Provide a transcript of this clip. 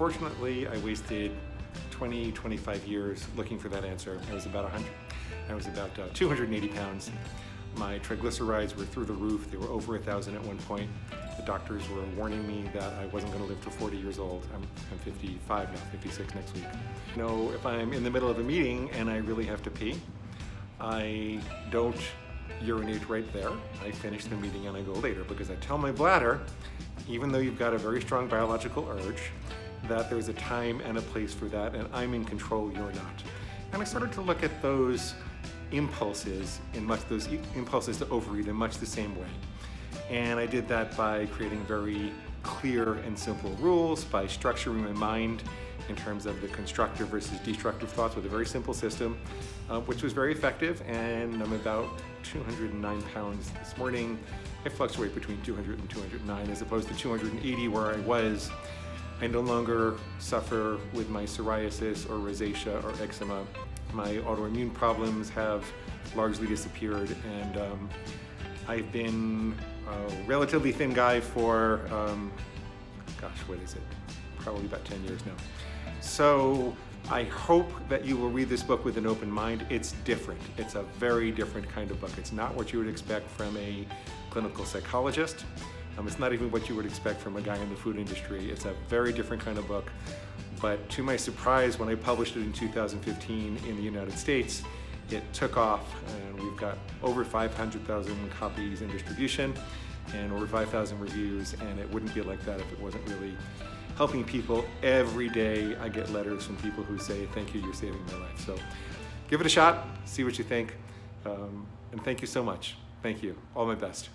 Unfortunately, I wasted 25 years looking for that answer. I was about 280 pounds. My triglycerides were through the roof. They were over 1,000 at one point. The doctors were warning me that I wasn't going to live to 40 years old. I'm 55 now, 56 next week. You know, if I'm in the middle of a meeting and I really have to pee, I don't urinate right there. I finish the meeting and I go later, because I tell my bladder, even though you've got a very strong biological urge, that there's a time and a place for that, and I'm in control, you're not. And I started to look at those impulses to overeat in much the same way. And I did that by creating very clear and simple rules, by structuring my mind in terms of the constructive versus destructive thoughts with a very simple system, which was very effective. And I'm about 209 pounds this morning. I fluctuate between 200 and 209 as opposed to 280 where I was. I no longer suffer with my psoriasis or rosacea or eczema. My autoimmune problems have largely disappeared, and I've been a relatively thin guy for, probably about 10 years now. So I hope that you will read this book with an open mind. It's different. It's a very different kind of book. It's not what you would expect from a clinical psychologist. It's not even what you would expect from a guy in the food industry. It's a very different kind of book. But to my surprise, when I published it in 2015 in the United States, it took off, and we've got over 500,000 copies in distribution and over 5,000 reviews, and it wouldn't be like that if it wasn't really helping people. Every day I get letters from people who say, thank you, you're saving my life. So give it a shot, see what you think, and thank you so much. Thank you. All my best.